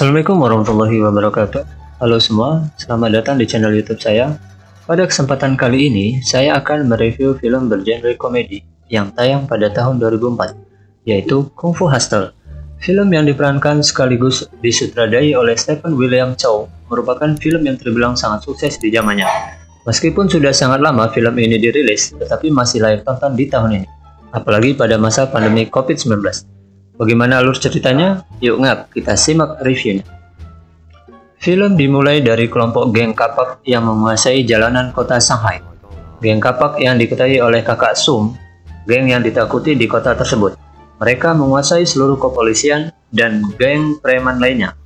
Assalamualaikum warahmatullahi wabarakatuh. Halo semua, selamat datang di channel YouTube saya. Pada kesempatan kali ini, saya akan mereview film bergenre komedi yang tayang pada tahun 2004, yaitu Kung Fu Hustle. Film yang diperankan sekaligus disutradai oleh Stephen William Chow merupakan film yang terbilang sangat sukses di zamannya. Meskipun sudah sangat lama film ini dirilis, tetapi masih layak tonton di tahun ini, apalagi pada masa pandemi COVID-19. Bagaimana alur ceritanya? Yuk ngap, kita simak reviewnya. Film dimulai dari kelompok geng kapak yang menguasai jalanan kota Shanghai. Geng kapak yang diketahui oleh kakak Sum, geng yang ditakuti di kota tersebut. Mereka menguasai seluruh kepolisian dan geng preman lainnya.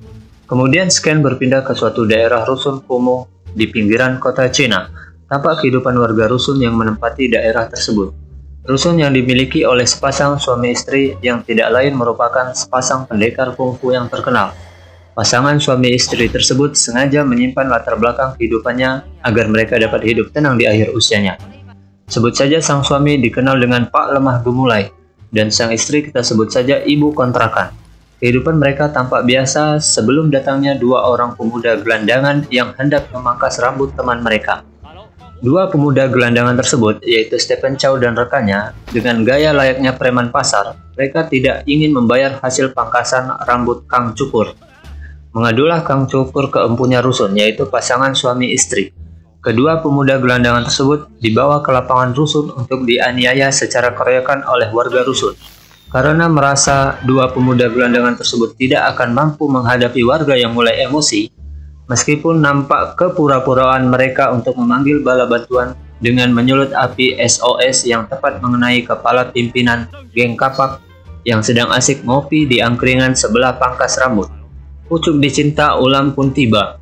Kemudian scan berpindah ke suatu daerah rusun kumuh di pinggiran kota Cina. Tampak kehidupan warga rusun yang menempati daerah tersebut. Rusun yang dimiliki oleh sepasang suami istri yang tidak lain merupakan sepasang pendekar kungfu yang terkenal. Pasangan suami istri tersebut sengaja menyimpan latar belakang kehidupannya agar mereka dapat hidup tenang di akhir usianya. Sebut saja sang suami dikenal dengan Pak Lemah Gemulai, dan sang istri kita sebut saja Ibu Kontrakan. Kehidupan mereka tampak biasa sebelum datangnya dua orang pemuda gelandangan yang hendak memangkas rambut teman mereka. Dua pemuda gelandangan tersebut, yaitu Stephen Chow dan rekannya, dengan gaya layaknya preman pasar, mereka tidak ingin membayar hasil pangkasan rambut Kang Cukur. Mengadulah Kang Cukur ke empunya rusun, yaitu pasangan suami istri. Kedua pemuda gelandangan tersebut dibawa ke lapangan rusun untuk dianiaya secara keroyokan oleh warga rusun. Karena merasa dua pemuda gelandangan tersebut tidak akan mampu menghadapi warga yang mulai emosi, meskipun nampak kepura-puraan mereka untuk memanggil bala bantuan dengan menyulut api SOS yang tepat mengenai kepala pimpinan geng kapak yang sedang asik ngopi di angkringan sebelah pangkas rambut. Pucuk dicinta ulam pun tiba.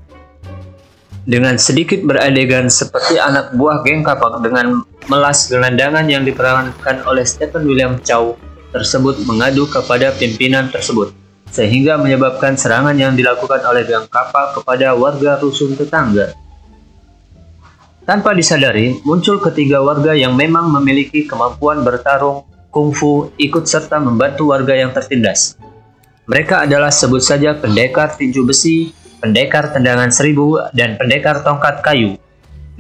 Dengan sedikit beradegan seperti anak buah geng kapak dengan melas gelandangan yang diperankan oleh Stephen William Chow tersebut mengadu kepada pimpinan tersebut, sehingga menyebabkan serangan yang dilakukan oleh geng kapak kepada warga rusun tetangga. Tanpa disadari, muncul ketiga warga yang memang memiliki kemampuan bertarung kungfu ikut serta membantu warga yang tertindas. Mereka adalah sebut saja pendekar tinju besi, pendekar tendangan seribu, dan pendekar tongkat kayu.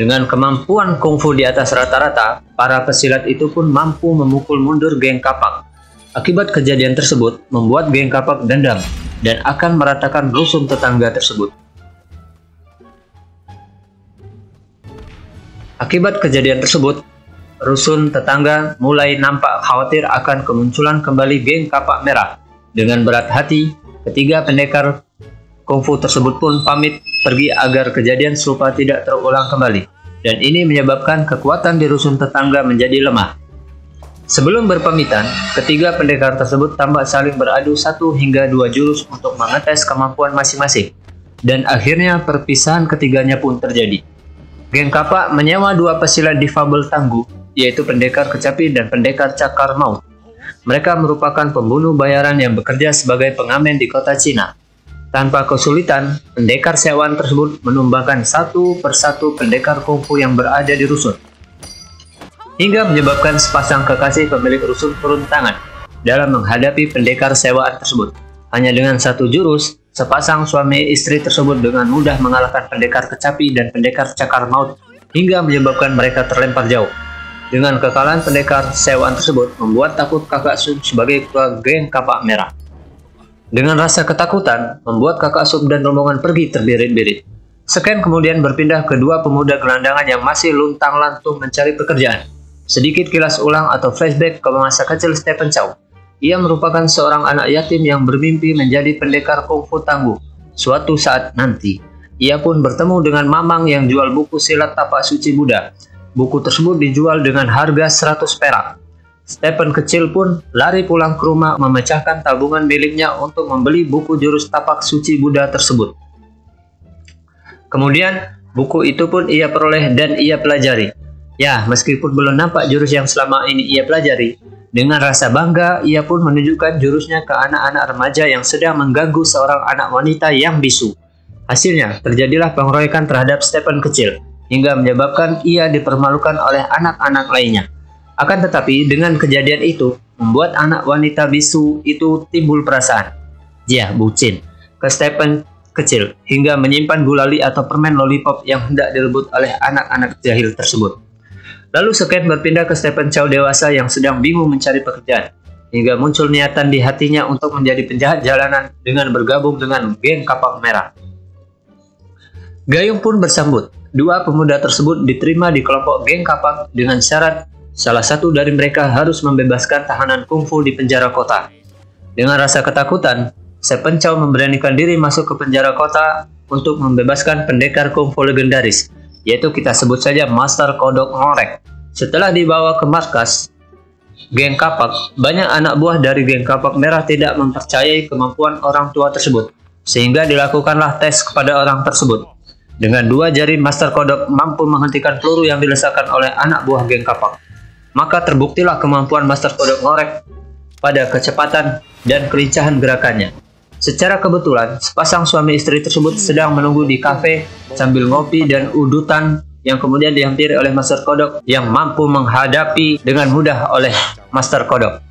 Dengan kemampuan kungfu di atas rata-rata, para pesilat itu pun mampu memukul mundur geng kapak. Akibat kejadian tersebut, membuat geng kapak dendam dan akan meratakan rusun tetangga tersebut. Akibat kejadian tersebut, rusun tetangga mulai nampak khawatir akan kemunculan kembali geng kapak merah. Dengan berat hati, ketiga pendekar kungfu tersebut pun pamit pergi agar kejadian serupa tidak terulang kembali. Dan ini menyebabkan kekuatan di rusun tetangga menjadi lemah. Sebelum berpamitan, ketiga pendekar tersebut tampak saling beradu 1 hingga 2 jurus untuk mengetes kemampuan masing-masing. Dan akhirnya perpisahan ketiganya pun terjadi. Geng kapak menyewa dua pesilat difabel tangguh, yaitu pendekar kecapi dan pendekar cakar maut. Mereka merupakan pembunuh bayaran yang bekerja sebagai pengamen di kota Cina. Tanpa kesulitan, pendekar sewaan tersebut menumbangkan satu persatu pendekar kungfu yang berada di rusun, hingga menyebabkan sepasang kekasih pemilik rusun turun tangan dalam menghadapi pendekar sewaan tersebut. Hanya dengan satu jurus, sepasang suami istri tersebut dengan mudah mengalahkan pendekar kecapi dan pendekar cakar maut hingga menyebabkan mereka terlempar jauh. Dengan kekalahan pendekar sewaan tersebut membuat takut kakak Sum sebagai ketua geng kapak merah. Dengan rasa ketakutan, membuat kakak Sum dan rombongan pergi terbirit-birit. Scan kemudian berpindah ke dua pemuda gelandangan yang masih luntang-lantung mencari pekerjaan. Sedikit kilas ulang atau flashback ke masa kecil Stephen Chow. Ia merupakan seorang anak yatim yang bermimpi menjadi pendekar kungfu tangguh. Suatu saat nanti, ia pun bertemu dengan Mamang yang jual buku silat tapak suci Buddha. Buku tersebut dijual dengan harga 100 perak. Stephen kecil pun lari pulang ke rumah memecahkan tabungan miliknya untuk membeli buku jurus tapak suci Buddha tersebut. Kemudian, buku itu pun ia peroleh dan ia pelajari. Ya, meskipun belum nampak jurus yang selama ini ia pelajari, dengan rasa bangga ia pun menunjukkan jurusnya ke anak-anak remaja yang sedang mengganggu seorang anak wanita yang bisu. Hasilnya, terjadilah pengeroyokan terhadap Stephen kecil, hingga menyebabkan ia dipermalukan oleh anak-anak lainnya. Akan tetapi, dengan kejadian itu, membuat anak wanita bisu itu timbul perasaan. Ya, bucin. ke Stephen kecil hingga menyimpan gulali atau permen lollipop yang hendak direbut oleh anak-anak jahil tersebut. Lalu Skate berpindah ke Stephen Chow dewasa yang sedang bingung mencari pekerjaan, hingga muncul niatan di hatinya untuk menjadi penjahat jalanan dengan bergabung dengan geng Kapak Merah. Gayung pun bersambut. Dua pemuda tersebut diterima di kelompok geng Kapak dengan syarat salah satu dari mereka harus membebaskan tahanan kungfu di penjara kota. Dengan rasa ketakutan, Stephen Chow memberanikan diri masuk ke penjara kota untuk membebaskan pendekar kungfu legendaris, yaitu kita sebut saja Master Kodok Ngorek. Setelah dibawa ke markas geng Kapak, banyak anak buah dari geng Kapak Merah tidak mempercayai kemampuan orang tua tersebut, sehingga dilakukanlah tes kepada orang tersebut. Dengan 2 jari, Master Kodok mampu menghentikan peluru yang dilesakan oleh anak buah geng Kapak. Maka terbuktilah kemampuan Master Kodok Ngorek pada kecepatan dan kelincahan gerakannya. Secara kebetulan, sepasang suami istri tersebut sedang menunggu di kafe sambil ngopi dan udutan yang kemudian dihampiri oleh Master Kodok yang mampu menghadapi dengan mudah oleh Master Kodok.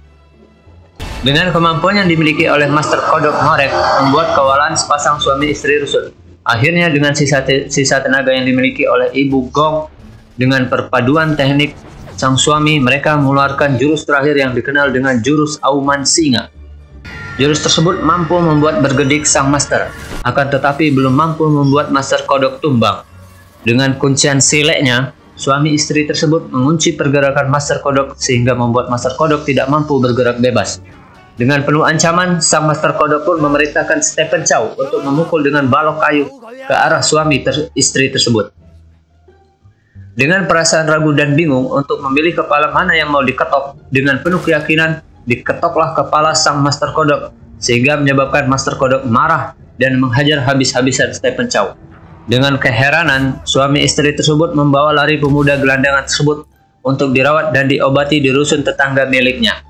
Dengan kemampuan yang dimiliki oleh Master Kodok Ngorek membuat kawalan sepasang suami istri rusut. Akhirnya dengan sisa tenaga yang dimiliki oleh Ibu Gong, dengan perpaduan teknik sang suami, mereka mengeluarkan jurus terakhir yang dikenal dengan jurus Auman Singa. Jurus tersebut mampu membuat bergedik sang master, akan tetapi belum mampu membuat Master Kodok tumbang. Dengan kuncian sileknya, suami istri tersebut mengunci pergerakan Master Kodok sehingga membuat Master Kodok tidak mampu bergerak bebas. Dengan penuh ancaman, sang Master Kodok pun memerintahkan Stephen Chow untuk memukul dengan balok kayu ke arah suami istri tersebut. Dengan perasaan ragu dan bingung untuk memilih kepala mana yang mau diketok, dengan penuh keyakinan diketoklah kepala sang Master Kodok, sehingga menyebabkan Master Kodok marah dan menghajar habis-habisan Stephen Chow. Dengan keheranan, suami istri tersebut membawa lari pemuda gelandangan tersebut untuk dirawat dan diobati di rusun tetangga miliknya.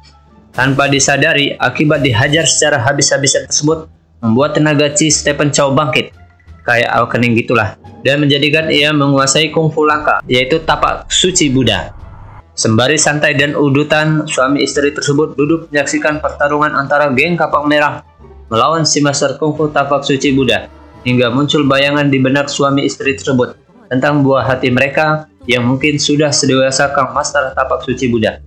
Tanpa disadari, akibat dihajar secara habis-habisan tersebut membuat tenaga Chi Stephen Chow bangkit, kayak awakening gitulah, dan menjadikan ia menguasai kungfu langka, yaitu tapak suci Buddha. Sembari santai dan udutan, suami istri tersebut duduk menyaksikan pertarungan antara geng Kapak Merah melawan si Master Kungfu Tapak Suci Buddha, hingga muncul bayangan di benak suami istri tersebut tentang buah hati mereka yang mungkin sudah sedewasa Kang Master Tapak Suci Buddha.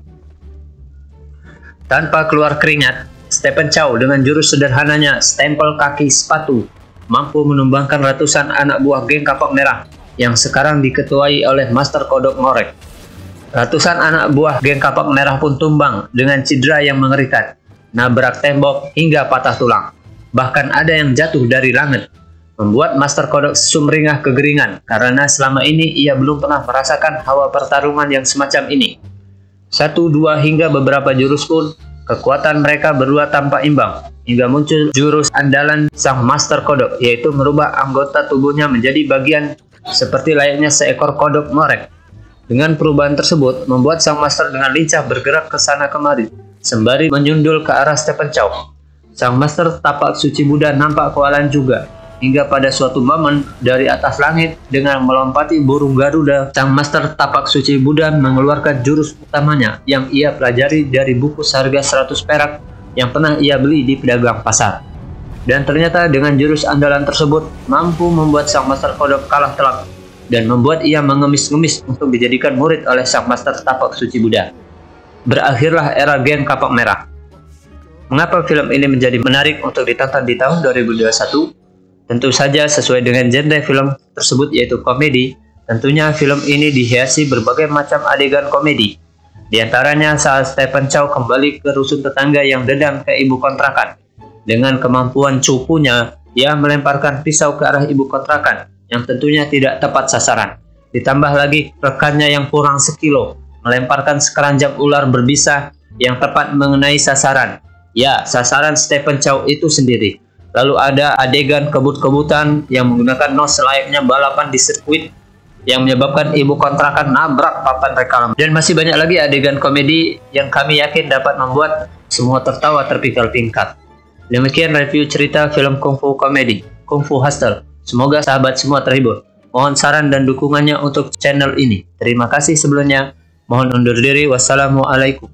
Tanpa keluar keringat, Stephen Chow dengan jurus sederhananya stempel kaki sepatu mampu menumbangkan ratusan anak buah geng Kapak Merah yang sekarang diketuai oleh Master Kodok Ngorek. Ratusan anak buah geng Kapak Merah pun tumbang dengan cedera yang mengerikan, nabrak tembok hingga patah tulang. Bahkan ada yang jatuh dari langit, membuat Master Kodok sumringah kegeringan karena selama ini ia belum pernah merasakan hawa pertarungan yang semacam ini. 1, 2 hingga beberapa jurus pun kekuatan mereka berdua tanpa imbang, hingga muncul jurus andalan sang Master Kodok, yaitu merubah anggota tubuhnya menjadi bagian seperti layaknya seekor kodok ngorek. Dengan perubahan tersebut, membuat sang master dengan lincah bergerak ke sana kemari, sembari menyundul ke arah Stephen Chow. Sang master Tapak Suci Buddha nampak kewalan juga, hingga pada suatu momen dari atas langit dengan melompati burung Garuda, sang master Tapak Suci Buddha mengeluarkan jurus utamanya yang ia pelajari dari buku seharga 100 perak yang pernah ia beli di pedagang pasar. Dan ternyata dengan jurus andalan tersebut mampu membuat sang master kodok kalah telak dan membuat ia mengemis-ngemis untuk dijadikan murid oleh sang Master Tapak Suci Buddha. Berakhirlah era geng Kapak Merah. Mengapa film ini menjadi menarik untuk ditonton di tahun 2021? Tentu saja sesuai dengan genre film tersebut, yaitu komedi. Tentunya film ini dihiasi berbagai macam adegan komedi. Di antaranya saat Stephen Chow kembali ke rusun tetangga yang dendam ke ibu kontrakan. Dengan kemampuan cupunya, ia melemparkan pisau ke arah ibu kontrakan yang tentunya tidak tepat sasaran. Ditambah lagi rekannya yang kurang sekilo melemparkan sekeranjang ular berbisa yang tepat mengenai sasaran. Ya, sasaran Stephen Chow itu sendiri. Lalu ada adegan kebut-kebutan yang menggunakan nos layaknya balapan di sirkuit yang menyebabkan ibu kontrakan nabrak papan reklame. Dan masih banyak lagi adegan komedi yang kami yakin dapat membuat semua tertawa terpingkal-pingkal. Demikian review cerita film kungfu komedi, Kung Fu Hustle. Semoga sahabat semua terhibur. Mohon saran dan dukungannya untuk channel ini. Terima kasih sebelumnya. Mohon undur diri. Wassalamualaikum.